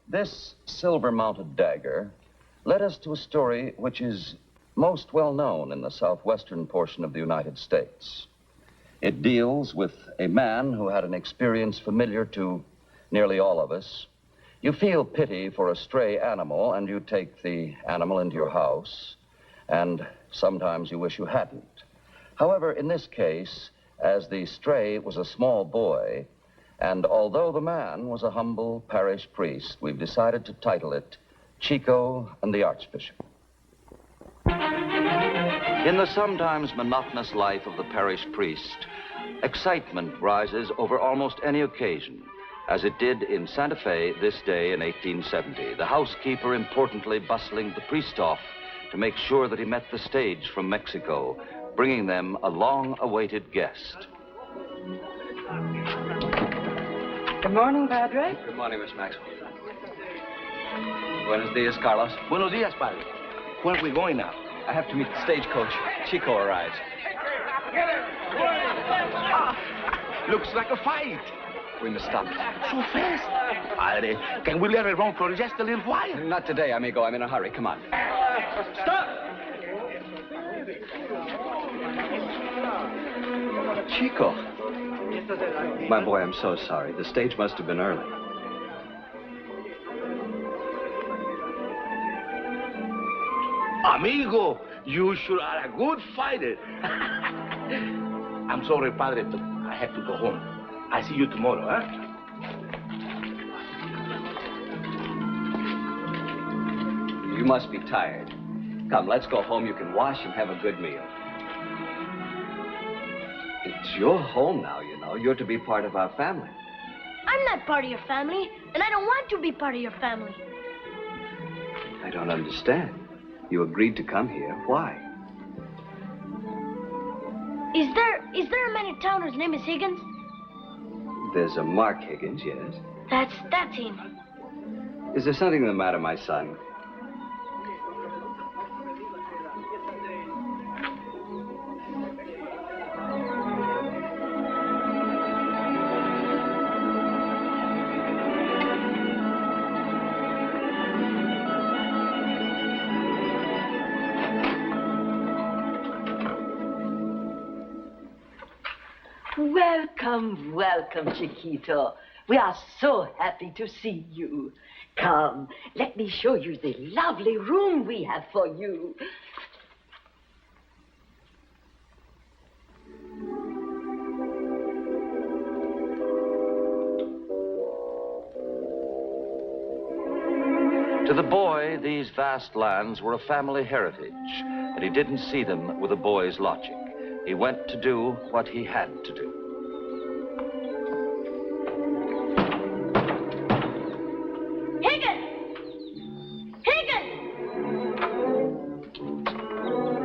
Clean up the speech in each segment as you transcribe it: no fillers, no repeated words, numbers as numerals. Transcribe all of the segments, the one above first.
This silver-mounted dagger led us to a story which is most well known in the southwestern portion of the United States. It deals with a man who had an experience familiar to nearly all of us. You feel pity for a stray animal, and you take the animal into your house, and sometimes you wish you hadn't. However, in this case, as the stray was a small boy, and although the man was a humble parish priest, we've decided to title it Chico and the Archbishop. In the sometimes monotonous life of the parish priest, excitement rises over almost any occasion, as it did in Santa Fe this day in 1870, the housekeeper importantly bustling the priest off to make sure that he met the stage from Mexico, bringing them a long-awaited guest. Good morning, Padre. Good morning, Miss Maxwell. Buenos dias, Carlos. Buenos dias, Padre. Where are we going now? I have to meet the stagecoach. Chico arrives. Looks like a fight. We must stop. So fast. Padre, can we let it run for just a little while? Not today, amigo. I'm in a hurry. Come on. Stop! Chico. My boy, I'm so sorry. The stage must have been early. Amigo, you sure are a good fighter. I'm sorry, Padre, but I have to go home. I see you tomorrow, huh? You must be tired. Come, let's go home. You can wash and have a good meal. It's your home now, you know. You're to be part of our family. I'm not part of your family, and I don't want to be part of your family. I don't understand. You agreed to come here. Why? Is there a man in town whose name is Higgins? There's a Mark Higgins, yes. That's him. Is there something the matter, my son? Welcome, welcome, Chiquito. We are so happy to see you. Come, let me show you the lovely room we have for you. To the boy, these vast lands were a family heritage, and he didn't see them with a boy's logic. He went to do what he had to do.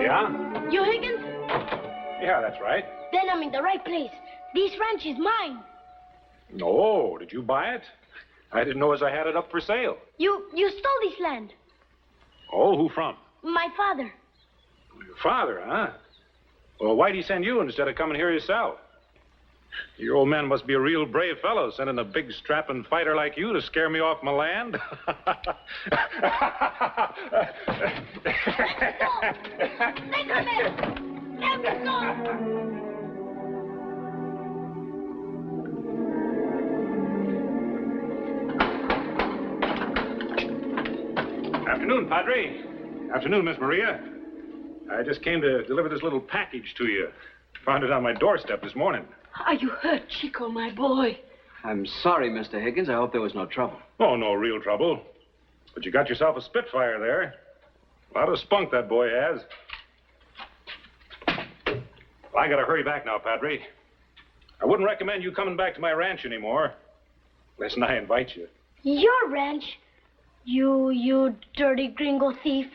Yeah? You Higgins? Yeah, that's right. Then I'm in the right place. This ranch is mine. No, did you buy it? I didn't know as I had it up for sale. You stole this land. Oh, who from? My father. Your father, huh? Well, why'd he send you instead of coming here yourself? Your old man must be a real brave fellow, sending a big strapping fighter like you to scare me off my land. Afternoon, Padre. Afternoon, Miss Maria. I just came to deliver this little package to you. Found it on my doorstep this morning. Are you hurt, Chico, my boy? I'm sorry, Mr. Higgins. I hope there was no trouble. Oh, no real trouble. But you got yourself a Spitfire there. A lot of spunk that boy has. Well, I gotta hurry back now, Padre. I wouldn't recommend you coming back to my ranch anymore. Unless I invite you. Your ranch? You dirty gringo thief.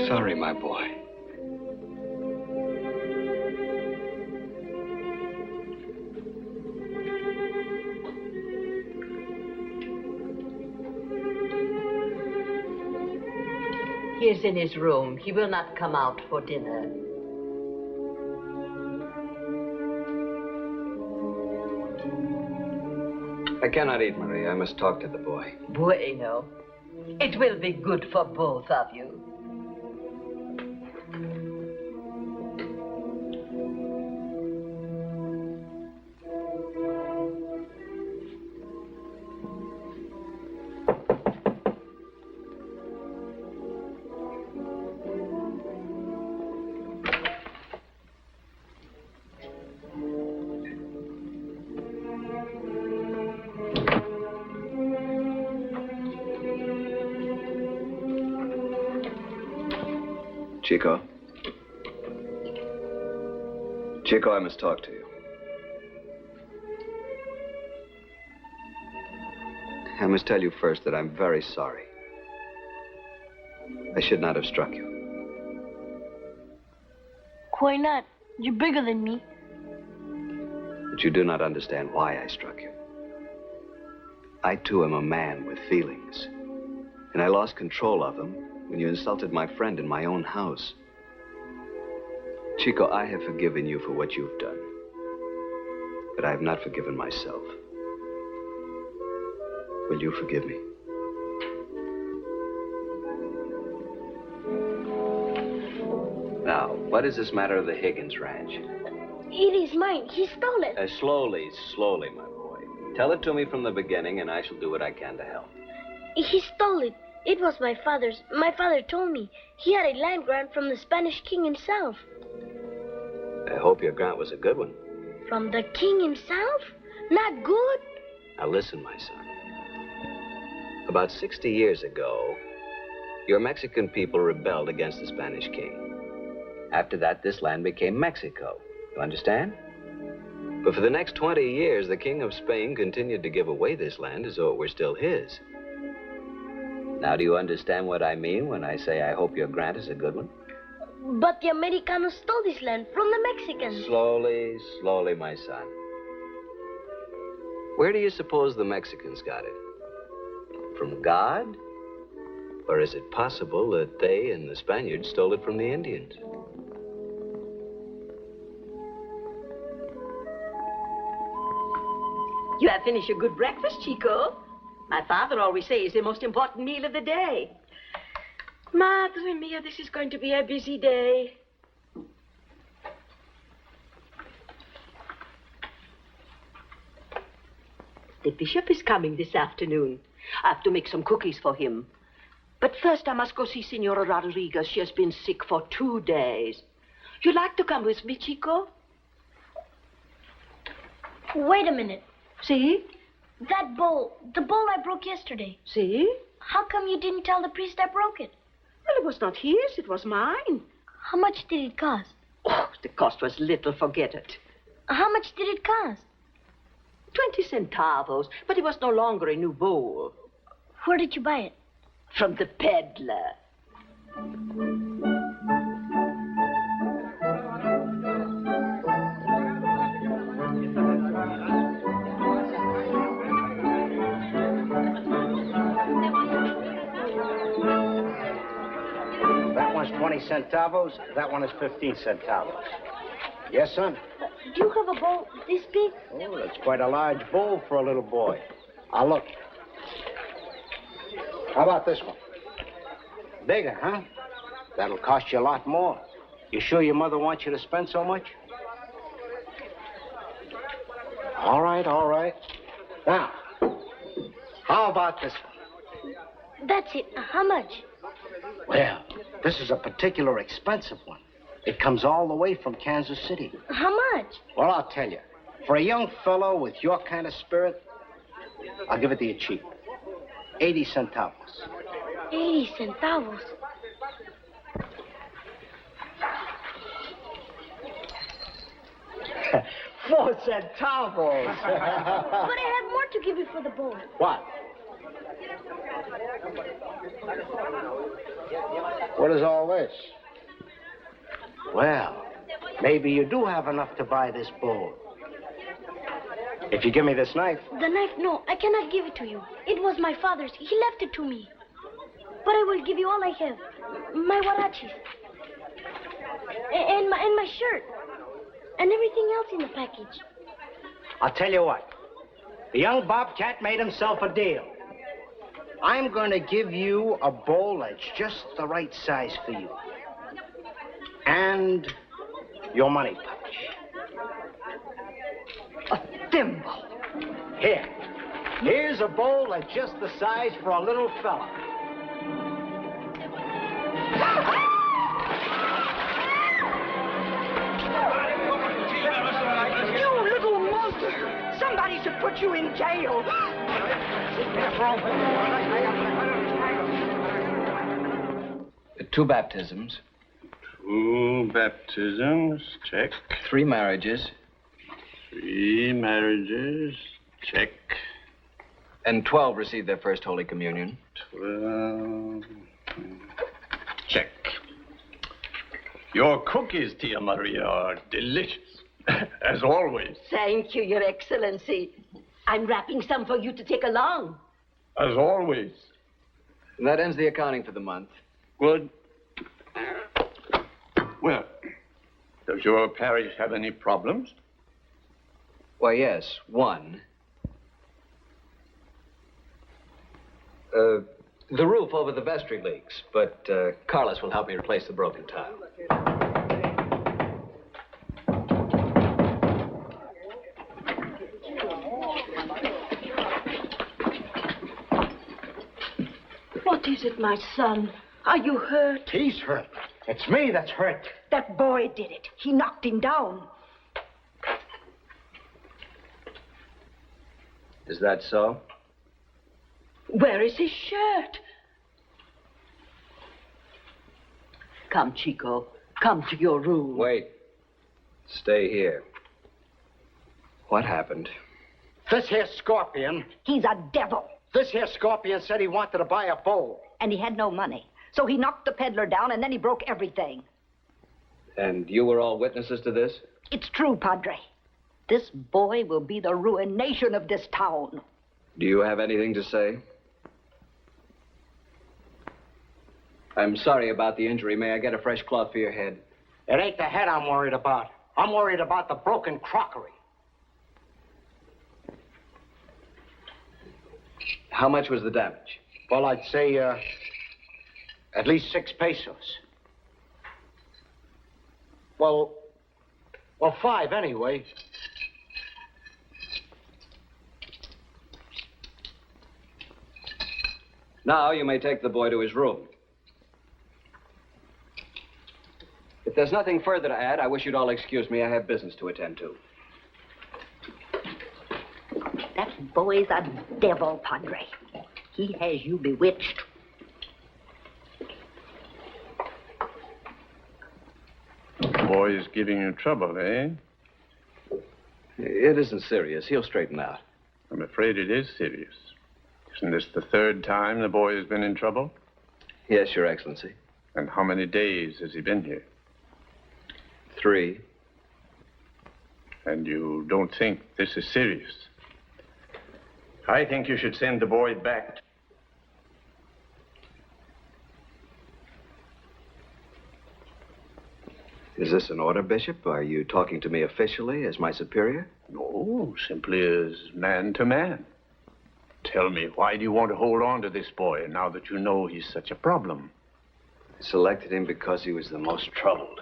Sorry, my boy. He is in his room. He will not come out for dinner. I cannot eat, Marie. I must talk to the boy. Bueno. It will be good for both of you. Chico. Chico, I must talk to you. I must tell you first that I'm very sorry. I should not have struck you. Why not? You're bigger than me. But you do not understand why I struck you. I, too, am a man with feelings. And I lost control of them when you insulted my friend in my own house. Chico, I have forgiven you for what you've done. But I have not forgiven myself. Will you forgive me? Now, what is this matter of the Higgins Ranch? It is mine. He stole it. Slowly, slowly, my boy. Tell it to me from the beginning, and I shall do what I can to help. He stole it. It was my father's. My father told me. He had a land grant from the Spanish king himself. I hope your grant was a good one. From the king himself? Not good? Now listen, my son. About 60 years ago, your Mexican people rebelled against the Spanish king. After that, this land became Mexico. You understand? But for the next 20 years, the King of Spain continued to give away this land as though it were still his. Now, do you understand what I mean when I say I hope your grant is a good one? But the Americanos stole this land from the Mexicans. Slowly, slowly, my son. Where do you suppose the Mexicans got it? From God? Or is it possible that they and the Spaniards stole it from the Indians? You have finished your good breakfast, Chico. My father always says it's the most important meal of the day. Madre mia, this is going to be a busy day. The bishop is coming this afternoon. I have to make some cookies for him. But first I must go see Senora Rodriguez. She has been sick for 2 days. You'd like to come with me, Chico? Wait a minute. See? That bowl, the bowl I broke yesterday. See? How come you didn't tell the priest I broke it? Well, it was not his, it was mine. How much did it cost? Oh, the cost was little, forget it. How much did it cost? 20 centavos, but it was no longer a new bowl. Where did you buy it? From the peddler. That one's 20 centavos. That one is 15 centavos. Yes, son? Do you have a bowl this big? Oh, that's quite a large bowl for a little boy. I'll look. How about this one? Bigger, huh? That'll cost you a lot more. You sure your mother wants you to spend so much? All right, all right. Now, how about this one? That's it. How much? Well, this is a particular expensive one. It comes all the way from Kansas City. How much? Well, I'll tell you. For a young fellow with your kind of spirit, I'll give it to you cheap. 80 centavos. 80 centavos. $4 centavos. But I have more to give you for the bowl. What? What is all this? Well, maybe you do have enough to buy this bowl. If you give me this knife. The knife, no, I cannot give it to you. It was my father's. He left it to me. But I will give you all I have. My huaraches. And my shirt. And everything else in the package. I'll tell you what. The young bobcat made himself a deal. I'm going to give you a bowl that's just the right size for you. And your money pouch. A thimble. Here. Here's a bowl that's just the size for a little fella. You little monster! Somebody should put you in jail. Two baptisms. 2 baptisms, check. 3 marriages. 3 marriages, check. And 12 received their first Holy Communion. 12, check. Your cookies, Tia Maria, are delicious, as always. Thank you, Your Excellency. I'm wrapping some for you to take along. As always. And that ends the accounting for the month. Good. Well, does your parish have any problems? Why, yes, one. The roof over the vestry leaks, but Carlos will help me replace the broken tile. What is it, my son? Are you hurt? He's hurt. It's me that's hurt. That boy did it. He knocked him down. Is that so? Where is his shirt? Come, Chico. Come to your room. Wait. Stay here. What happened? This here scorpion, He's a devil. this here scorpion said he wanted to buy a bowl. And he had no money. So he knocked the peddler down and then he broke everything. And you were all witnesses to this? It's true, Padre. This boy will be the ruination of this town. Do you have anything to say? I'm sorry about the injury. May I get a fresh cloth for your head? It ain't the head I'm worried about. I'm worried about the broken crockery. How much was the damage? Well, I'd say, at least 6 pesos. Well, 5 anyway. Now you may take the boy to his room. If there's nothing further to add, I wish you'd all excuse me. I have business to attend to. That boy's a devil, Padre. He has you bewitched. Boy is giving you trouble, eh? It isn't serious. He'll straighten out. I'm afraid it is serious. Isn't this the 3rd time the boy has been in trouble? Yes, Your Excellency. And how many days has he been here? 3. And you don't think this is serious? I think you should send the boy back. Is this an order, Bishop? Are you talking to me officially as my superior? No, simply as man to man. Tell me, why do you want to hold on to this boy now that you know he's such a problem? I selected him because he was the most troubled.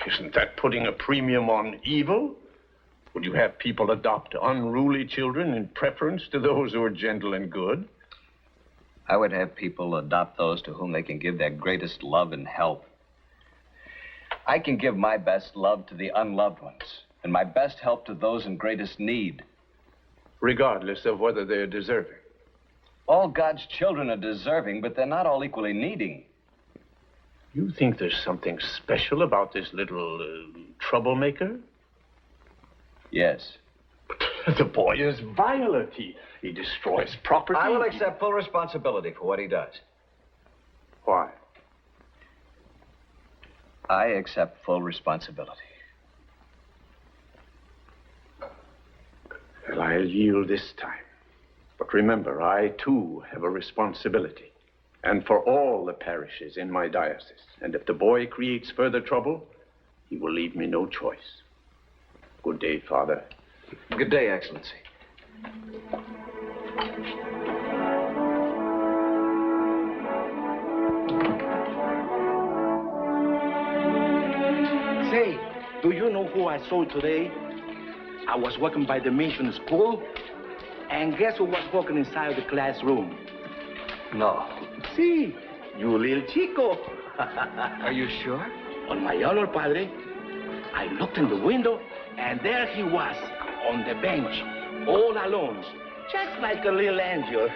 Isn't that putting a premium on evil? Would you have people adopt unruly children in preference to those who are gentle and good? I would have people adopt those to whom they can give their greatest love and help. I can give my best love to the unloved ones, and my best help to those in greatest need. Regardless of whether they're deserving. All God's children are deserving, but they're not all equally needing. You think there's something special about this little troublemaker? Yes. The boy is violent. He destroys property. I will accept full responsibility for what he does. Why? I accept full responsibility. Well, I'll yield this time. But remember, I, too, have a responsibility. and for all the parishes in my diocese. And if the boy creates further trouble, he will leave me no choice. Good day, Father. Good day, Excellency. Say, do you know who I saw today? I was walking by the mission school, and guess who was walking inside the classroom? No. See, you little Chico. Are you sure? On my honor, Padre. I looked in the window, and there he was, on the bench, all alone, just like a little angel.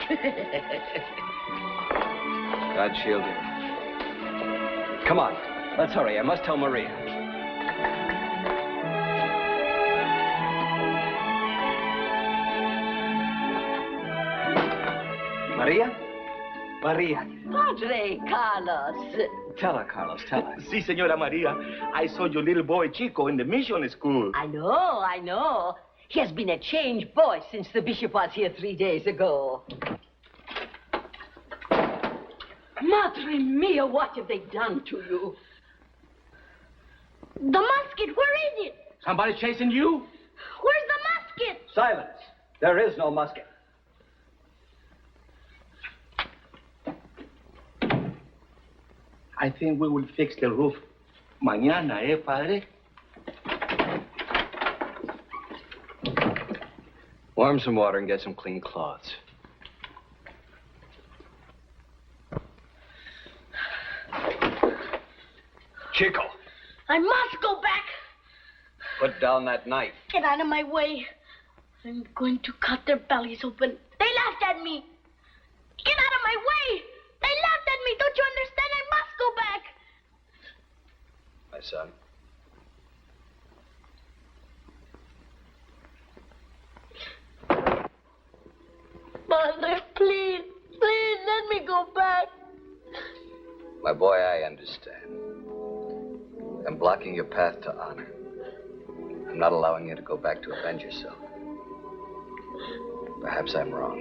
God shield you. Come on, let's hurry. I must tell Maria. Maria? Maria. Padre Carlos. Tell her, Carlos, tell her. Si, Señora Maria. I saw your little boy Chico in the mission school. I know. He has been a changed boy since the bishop was here 3 days ago. Madre mia, what have they done to you? The musket, where is it? Somebody chasing you? Where's the musket? Silence. There is no musket. I think we will fix the roof mañana, Padre? Warm some water and get some clean cloths. Chico, I must go back. put down that knife. Get out of my way. I'm going to cut their bellies open. They laughed at me. Get out of my way. They laughed at me. Don't you understand? I must go back. My son. Mother, please, let me go back. My boy, I understand. I'm blocking your path to honor. I'm not allowing you to go back to avenge yourself. Perhaps I'm wrong.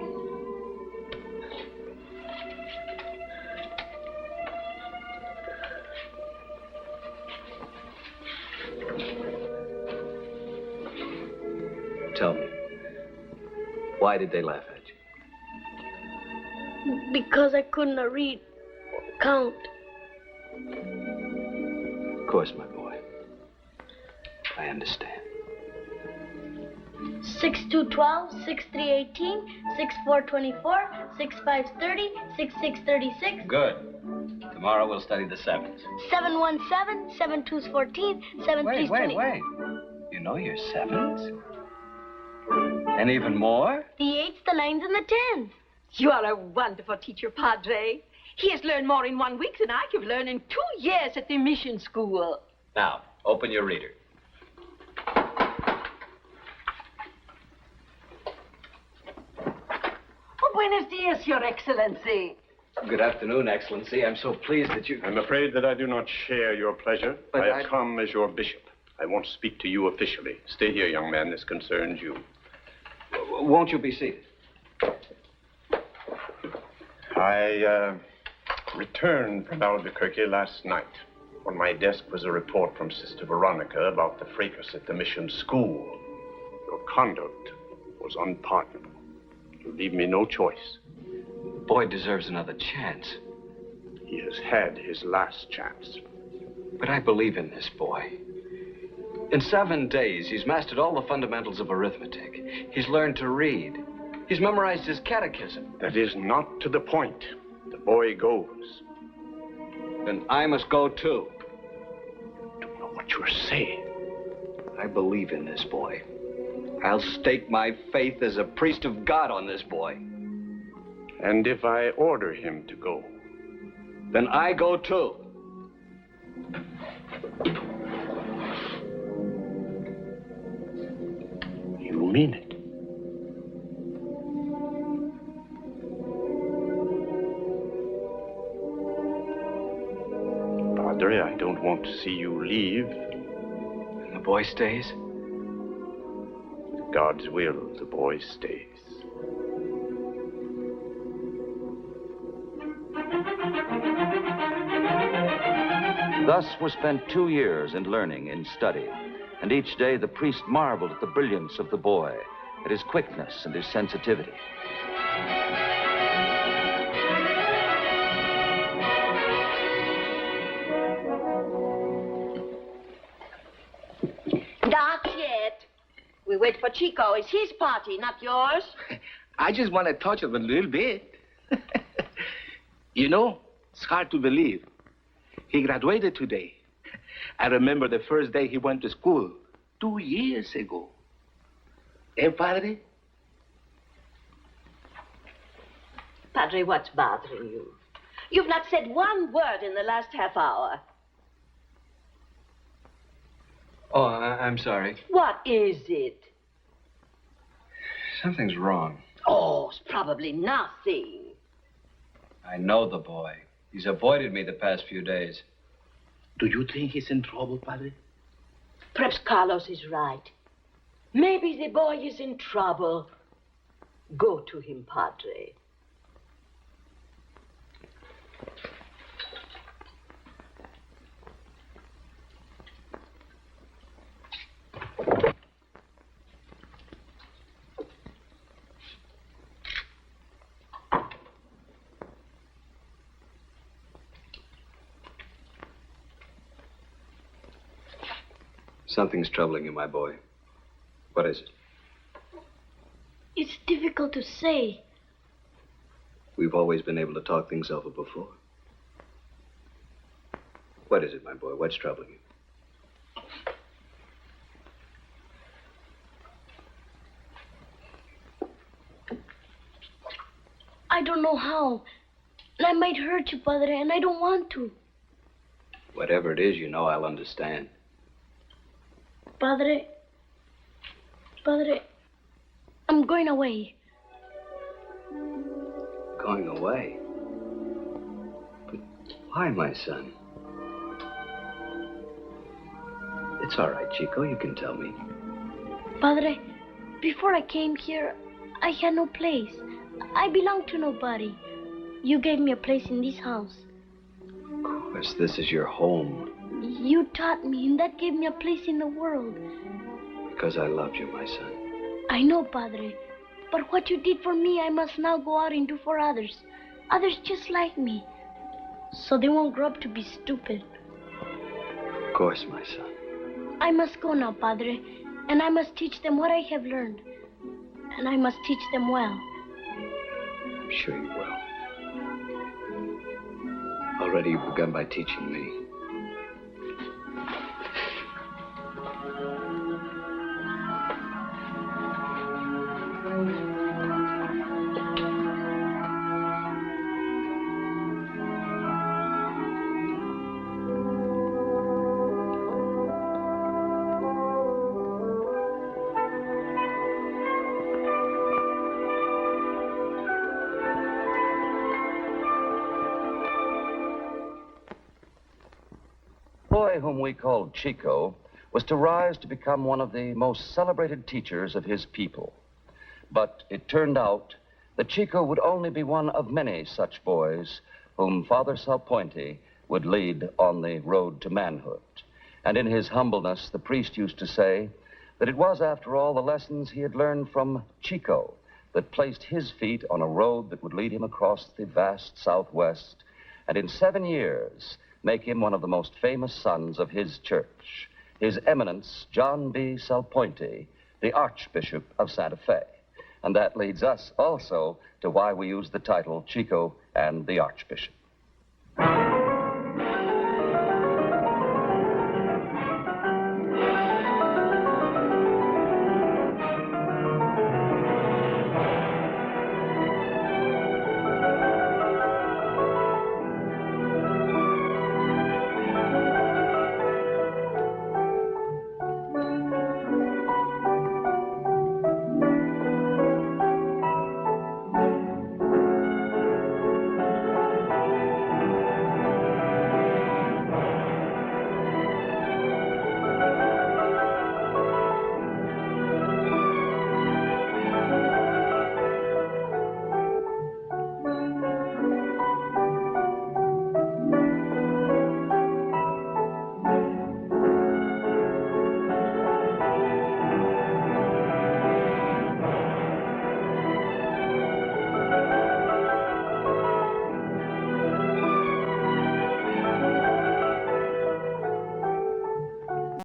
Tell me, why did they laugh at you? Because I couldn't read or count. Of course, my boy. I understand. 6212, 6318, 6424, 6530, 6636, Good. Tomorrow we'll study the sevens. 717, 7214, 7320. Wait. You know your sevens? And even more? The eights, the nines, and the tens. You are a wonderful teacher, Padre. He has learned more in 1 week than I have learned in 2 years at the mission school. Now, open your reader. Oh, buenos dias, Your Excellency. Good afternoon, Excellency. I'm so pleased that you... I'm afraid that I do not share your pleasure. But I have come as your bishop. I want to speak to you officially. Stay here, young man. This concerns you. Won't you be seated? I returned from Albuquerque last night. On my desk was a report from Sister Veronica about the fracas at the mission school. Your conduct was unpardonable. You leave me no choice. The boy deserves another chance. He has had his last chance. But I believe in this boy. In 7 days, he's mastered all the fundamentals of arithmetic. He's learned to read. He's memorized his catechism. That is not to the point. The boy goes. Then I must go too. You don't know what you're saying. I believe in this boy. I'll stake my faith as a priest of God on this boy. And if I order him to go? Then I go too. You mean it? Padre, I don't want to see you leave. And the boy stays? God's will, the boy stays. Thus were spent 2 years in learning, in study, and each day the priest marveled at the brilliance of the boy, at his quickness and his sensitivity. Not yet. We wait for Chico. It's his party, not yours. I just want to touch him a little bit. You know, it's hard to believe. He graduated today. I remember the first day he went to school 2 years ago. Eh, Padre? Padre, what's bothering you? You've not said one word in the last half hour. Oh, I'm sorry. What is it? Something's wrong. Oh, it's probably nothing. I know the boy. He's avoided me the past few days. Do you think he's in trouble, Padre? Perhaps Carlos is right. Maybe the boy is in trouble. Go to him, Padre. Something's troubling you, my boy. What is it? It's difficult to say. We've always been able to talk things over before. What is it, my boy? What's troubling you? I don't know how. And I might hurt you, Padre, and I don't want to. Whatever it is, you know I'll understand. Padre, I'm going away. Going away? But why, my son? It's all right, Chico. You can tell me. Padre, before I came here, I had no place. I belonged to nobody. You gave me a place in this house. Of course, this is your home. You taught me, and that gave me a place in the world. Because I loved you, my son. I know, Padre. But what you did for me, I must now go out and do for others. Others just like me. So they won't grow up to be stupid. Of course, my son. I must go now, Padre. And I must teach them what I have learned. And I must teach them well. I'm sure you will. Already you've begun by teaching me. The boy whom we called Chico was to rise to become one of the most celebrated teachers of his people. But it turned out that Chico would only be one of many such boys whom Father Salpointe would lead on the road to manhood. And in his humbleness, the priest used to say that it was, after all, the lessons he had learned from Chico that placed his feet on a road that would lead him across the vast Southwest, and in 7 years make him one of the most famous sons of his church, His Eminence John B. Salpointe, the Archbishop of Santa Fe. And that leads us also to why we use the title Chico and the Archbishop.